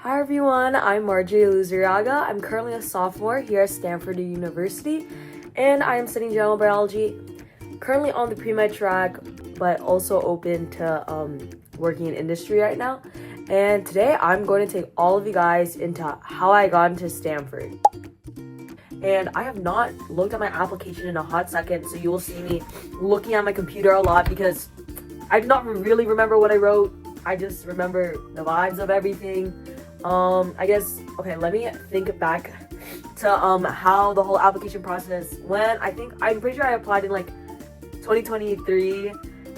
Hi everyone, I'm Marjorie. I'm currently a sophomore here at Stanford University, and I am studying general biology, currently on the pre-med track, but also open to working in industry right now. And today I'm going to take all of you guys into how I got into Stanford. And I have not looked at my application in a hot second, so you will see me looking at my computer a lot because I do not really remember what I wrote. I just remember the vibes of everything. Okay, let me think back to how the whole application process went. I'm pretty sure I applied in like 2023.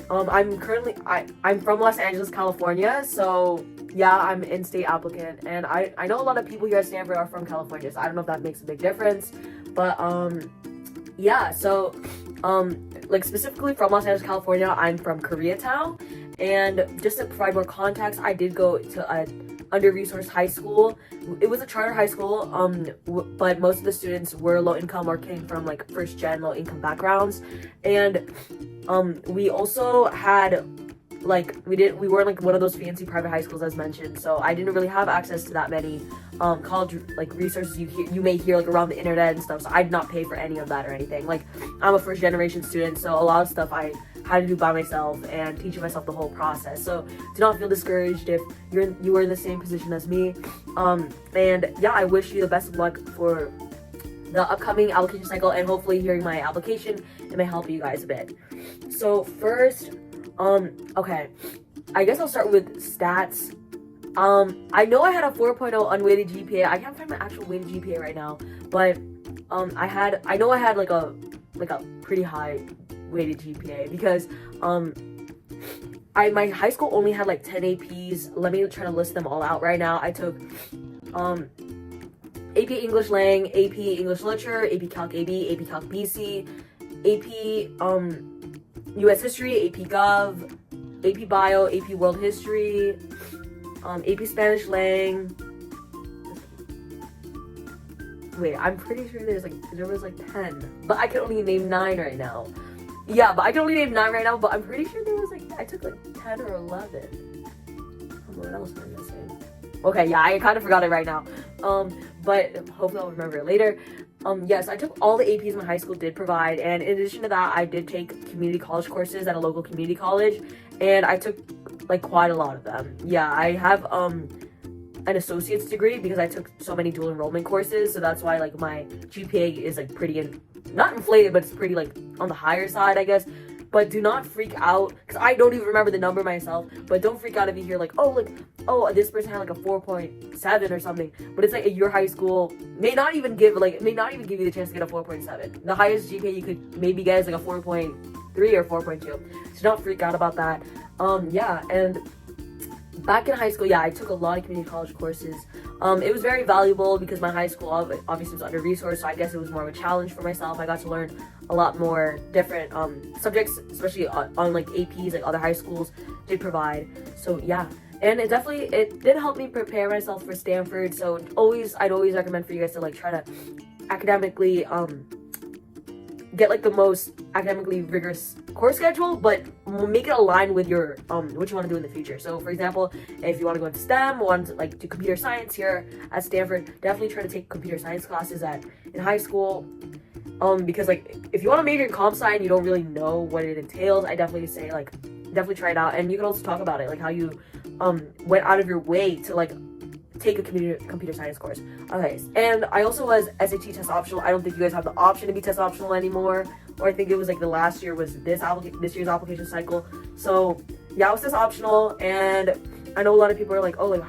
I'm from Los Angeles, California, so yeah, I'm an in-state applicant, and I know a lot of people here at Stanford are from California, so I don't know if that makes a big difference, but yeah, so like specifically from Los Angeles, California, I'm from Koreatown, and just to provide more context, I did go to a under-resourced high school. It was a charter high school, but most of the students were low income or came from like first-gen low income backgrounds, and we also had we weren't like one of those fancy private high schools as mentioned, so I didn't really have access to that many college like resources you may hear like around the internet and stuff. So I did not pay for any of that or anything. Like, I'm a first generation student, so a lot of stuff I had to do by myself and teaching myself the whole process. So do not feel discouraged if you were in the same position as me. And yeah, I wish you the best of luck for the upcoming application cycle, and hopefully hearing my application, it may help you guys a bit. So first, okay, I guess I'll start with stats. I know I had a 4.0 unweighted GPA. I can't find my actual weighted GPA right now, but I know I had like a pretty high weighted GPA because my high school only had like 10 APs. Let me try to list them all out right now. I took AP English Lang, AP English Literature, AP Calc AB, AP Calc BC, AP US History, AP Gov, AP Bio, AP World History, AP Spanish Lang. Wait, I'm pretty sure there was like 10, but I can only name 9 right now. Yeah, but I can only name 9 right now, but I'm pretty sure there was I took like 10 or 11. What else am I missing? Okay, yeah, I kind of forgot it right now. But hopefully I'll remember it later. Yes, I took all the APs my high school did provide, and in addition to that, I did take community college courses at a local community college, and I took like quite a lot of them. Yeah, I have an associate's degree because I took so many dual enrollment courses, so that's why like my GPA is like pretty not inflated, but it's pretty like on the higher side, I guess. But do not freak out, because I don't even remember the number myself, but don't freak out if you hear like, oh, this person had like a 4.7 or something, but it's like your high school may not even give you the chance to get a 4.7. The highest GPA you could maybe get is like a 4.3 or 4.2, so don't freak out about that. Yeah, and back in high school, yeah, I took a lot of community college courses. It was very valuable because my high school obviously was under-resourced, so I guess it was more of a challenge for myself. I got to learn a lot more different subjects, especially on like APs, like other high schools did provide. So yeah, and it did help me prepare myself for Stanford. So I'd always recommend for you guys to like try to academically get like the most academically rigorous course schedule, but make it align with your what you want to do in the future. So for example, if you want to go into STEM, want to like do computer science here at Stanford, definitely try to take computer science classes in high school, because like if you want to major in comp sci and you don't really know what it entails, I definitely say like definitely try it out. And you can also talk about it, like how you went out of your way to like take a computer science course. Okay, and I also was SAT test optional. I don't think you guys have the option to be test optional anymore, or I think it was like the last year was this year's application cycle. So yeah, I was test optional, and I know a lot of people are like, oh, like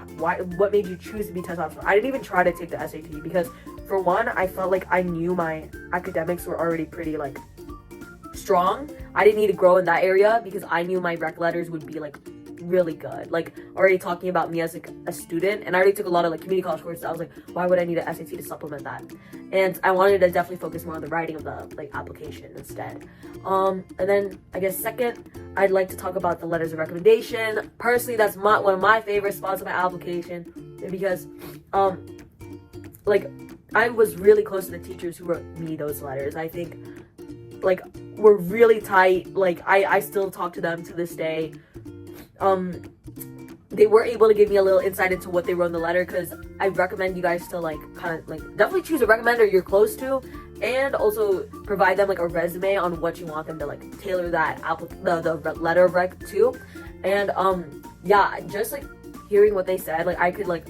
what made you choose to be test optional? I didn't even try to take the SAT because for one, I felt like I knew my academics were already pretty like strong. I didn't need to grow in that area because I knew my rec letters would be like really good, like already talking about me as like a student, and I already took a lot of like community college courses. I was like, why would I need an SAT to supplement that? And I wanted to definitely focus more on the writing of the like application instead. And then I guess second, I'd like to talk about the letters of recommendation. Personally, that's one of my favorite spots of my application, because like I was really close to the teachers who wrote me those letters. I think like we're really tight. Like I still talk to them to this day. they were able to give me a little insight into what they wrote in the letter, because I recommend you guys to like kind of like definitely choose a recommender you're close to, and also provide them like a resume on what you want them to like tailor that the letter of rec to. And yeah, just like hearing what they said, like I could like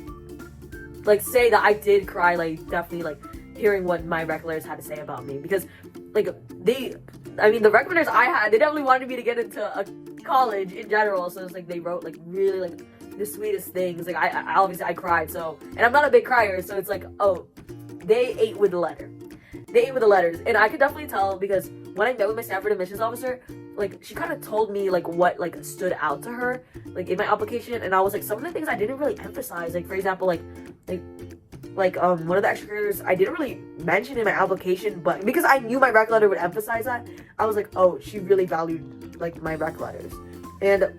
say that I did cry, like definitely like hearing what my rec letters had to say about me, because like the recommenders I had, they definitely wanted me to get into a college in general. So it's like they wrote like really like the sweetest things. Like I obviously I cried, so, and I'm not a big crier, so it's like, oh, they ate with the letter. They ate with the letters. And I could definitely tell, because when I met with my Stanford admissions officer, like she kind of told me like what like stood out to her like in my application, and I was like, some of the things I didn't really emphasize, like for example like one of the extracurriculars I didn't really mention in my application, but because I knew my rec letter would emphasize that, I was like, oh, she really valued like my rec letters. And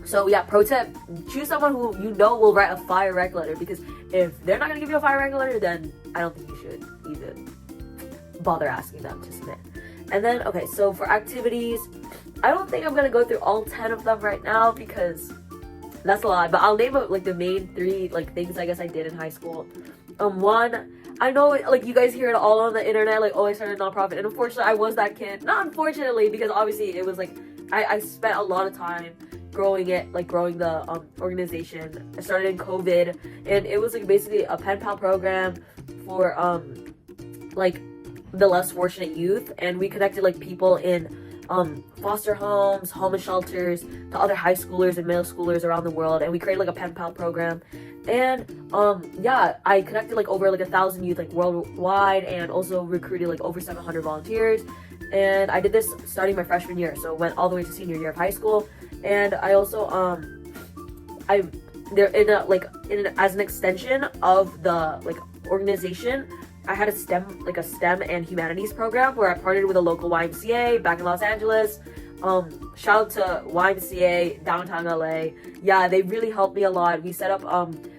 so yeah, pro tip, choose someone who you know will write a fire rec letter, because if they're not gonna give you a fire rec letter, then I don't think you should even bother asking them to submit. And then okay, so for activities, I don't think I'm gonna go through all 10 of them right now, because that's a lot, but I'll name like the main 3 like things I guess I did in high school. One, I know like you guys hear it all on the internet, like, oh, I started a nonprofit, and unfortunately I was that kid. Not unfortunately, because obviously it was like I spent a lot of time growing the organization. I started in COVID, and it was like basically a pen pal program for like the less fortunate youth, and we connected like people in foster homes, homeless shelters, to other high schoolers and middle schoolers around the world, and we created like a pen pal program. And yeah, I connected like over like 1,000 youth like worldwide, and also recruited like over 700 volunteers. And I did this starting my freshman year, so went all the way to senior year of high school. And I also as an extension of the like organization, I had a STEM and humanities program where I partnered with a local YMCA back in Los Angeles. Shout out to YMCA downtown LA. Yeah, they really helped me a lot. We set up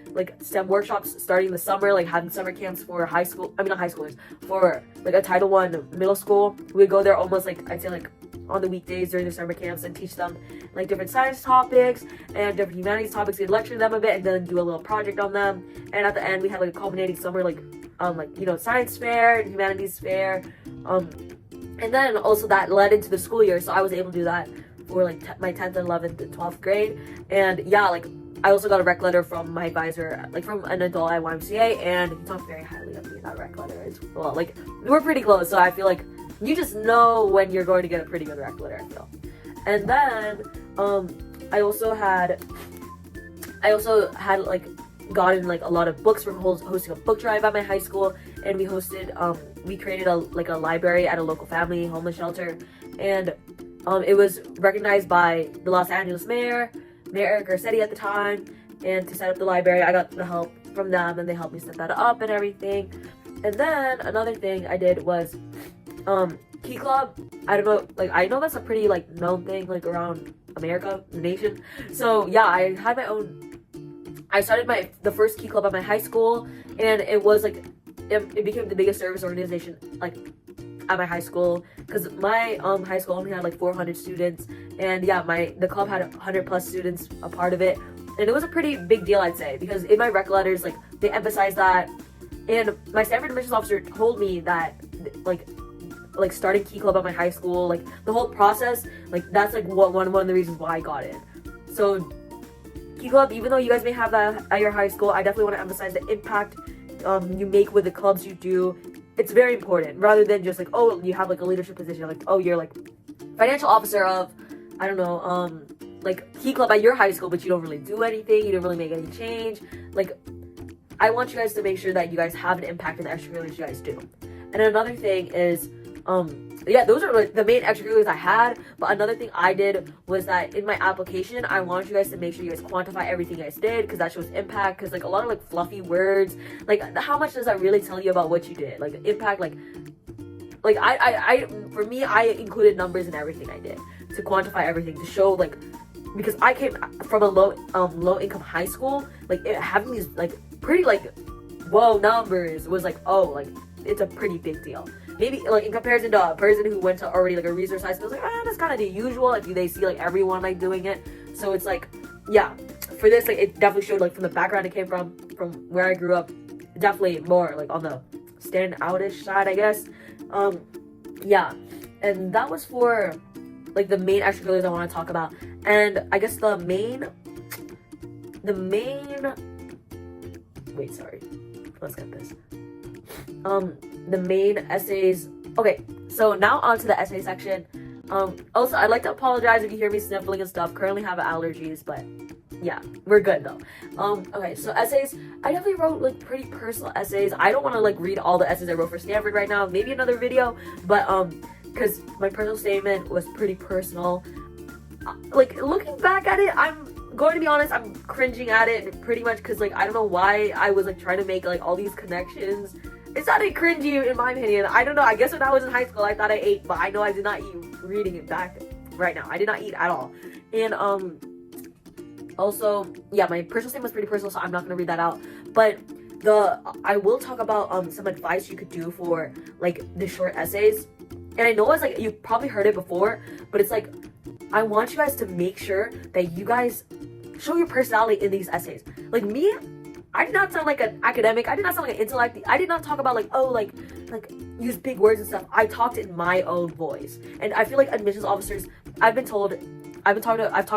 like STEM workshops starting the summer, like having summer camps for not high schoolers, for like a Title I middle school. We'd go there almost like, I'd say like on the weekdays during the summer camps, and teach them like different science topics and different humanities topics. We'd lecture them a bit and then do a little project on them. And at the end we had like a culminating summer like science fair and humanities fair. And then also that led into the school year, so I was able to do that for like my 10th and 11th and 12th grade. And yeah, like I also got a rec letter from my advisor, like from an adult at YMCA, and he talked very highly of me in that rec letter as well. Like we're pretty close, so I feel like you just know when you're going to get a pretty good rec letter, I feel. And then I also had like gotten like a lot of books from hosting a book drive at my high school, and we created a library at a local family homeless shelter, and it was recognized by the Los Angeles Mayor Eric Garcetti at the time. And to set up the library, I got the help from them, and they helped me set that up and everything. And then another thing I did was Key Club. I don't know, like I know that's a pretty like known thing like around America, the nation. So yeah, I started the first Key Club at my high school, and it was like it became the biggest service organization like at my high school, because my high school only had like 400 students, and yeah, the club had 100 plus students a part of it, and it was a pretty big deal, I'd say, because in my rec letters like they emphasized that. And my Stanford admissions officer told me that like starting Key Club at my high school, like the whole process, like that's like one of the reasons why I got in. So Key Club, even though you guys may have that at your high school, I definitely want to emphasize the impact you make with the clubs you do. It's very important, rather than just like, oh, you have like a leadership position, like, oh, you're like financial officer of, I don't know, like Key Club at your high school, but you don't really do anything, you don't really make any change. Like, I want you guys to make sure that you guys have an impact in the extracurriculars you guys do. And another thing is, yeah, those are like the main extracurriculars I had. But another thing I did was that in my application, I want you guys to make sure you guys quantify everything you guys did, because that shows impact. Because like a lot of like fluffy words, like how much does that really tell you about what you did? Like impact, like I for me, I included numbers in everything I did to quantify everything, to show like, because I came from a low income high school, like having these like pretty like whoa numbers was like, oh, like it's a pretty big deal. Maybe like in comparison to a person who went to already like a resource high school, it's like, that's kind of the usual if they see like everyone like doing it. So it's like, yeah. for this, like, it definitely showed, like, from the background it came from where I grew up, definitely more, like, on the stand-out-ish side, I guess. Yeah, and that was for, like, the main extracurriculars I want to talk about. And I guess the main, wait, sorry, let's get this. The main essays. Okay, so now on to the essay section. Also, I'd like to apologize if you hear me sniffling and stuff. Currently have allergies, but yeah, we're good though. Okay, so essays. I definitely wrote, like, pretty personal essays. I don't want to, like, read all the essays I wrote for Stanford right now. Maybe another video, but because my personal statement was pretty personal. Like, looking back at it, I'm going to be honest, I'm cringing at it pretty much because, like, I don't know why I was, like, trying to make, like, all these connections. It sounded cringy in my opinion. I don't know. I guess when I was in high school, I thought I ate, but I know I did not eat reading it back right now. I did not eat at all. And also, yeah, my personal statement was pretty personal, so I'm not gonna read that out. But I will talk about some advice you could do for, like, the short essays. And I know it's like you've probably heard it before, but it's like I want you guys to make sure that you guys show your personality in these essays. Like me, I did not sound like an academic. I did not sound like an intellect. I did not talk about, like, oh, like use big words and stuff. I talked in my own voice. And I feel like admissions officers, I've talked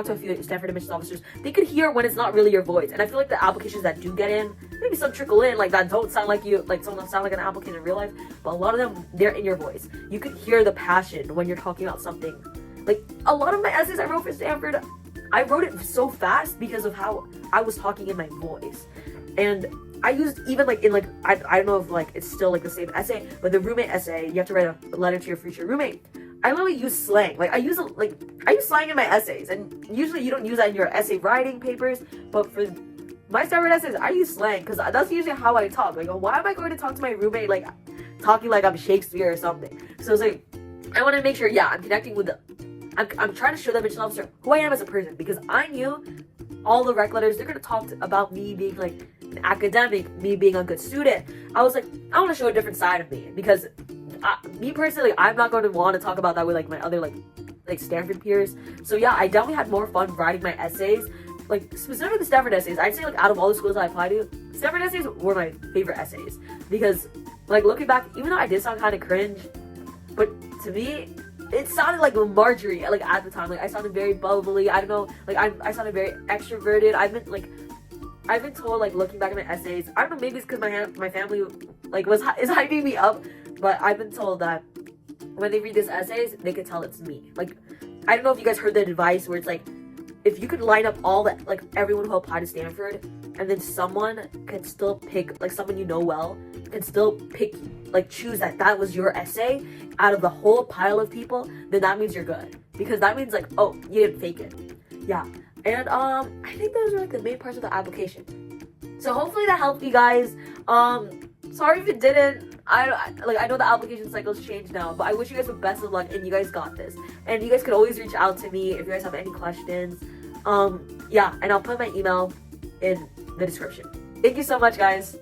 to a few Stanford admissions officers. They could hear when it's not really your voice. And I feel like the applications that do get in, maybe some trickle in, like, that don't sound like you, like, some don't sound like an applicant in real life, but a lot of them, they're in your voice. You could hear the passion when you're talking about something. Like, a lot of my essays I wrote for Stanford, I wrote it so fast because of how I was talking in my voice. And I used, even, like, in, like, I don't know if, like, it's still, like, the same essay, but the roommate essay, you have to write a letter to your future roommate. I literally use slang. Like, I use slang in my essays, and usually you don't use that in your essay writing papers, but for my Stanford essays, I use slang, because that's usually how I talk. Like, why am I going to talk to my roommate, like, talking like I'm Shakespeare or something? So it's like, I want to make sure, yeah, I'm connecting with I'm trying to show the admission officer who I am as a person, because I knew all the rec letters, they're going to talk about me being, like, an academic, me being a good student. I was like, I want to show a different side of me, because me personally, I'm not going to want to talk about that with, like, my other, like Stanford peers. So yeah, I definitely had more fun writing my essays. Like, specifically the Stanford essays, I'd say, like, out of all the schools I applied to, Stanford essays were my favorite essays. Because, like, looking back, even though I did sound kind of cringe, but to me, it sounded like Marjorie, like, at the time. Like, I sounded very bubbly. I don't know, like, I sounded very extroverted. I've been told, like, looking back at my essays, I don't know, maybe it's because my family, like, is hyping me up, but I've been told that when they read these essays, they can tell it's me. Like, I don't know if you guys heard the advice where it's like, if you could line up all the, like, everyone who applied to Stanford, and then someone can still pick, like, someone you know well, can still pick, like, choose that was your essay out of the whole pile of people, then that means you're good. Because that means, like, oh, you didn't fake it. Yeah. And, I think those are, like, the main parts of the application. So hopefully that helped you guys. Sorry if it didn't. I know the application cycle's changed now, but I wish you guys the best of luck, and you guys got this. And you guys could always reach out to me if you guys have any questions. Yeah, and I'll put my email in the description. Thank you so much, guys.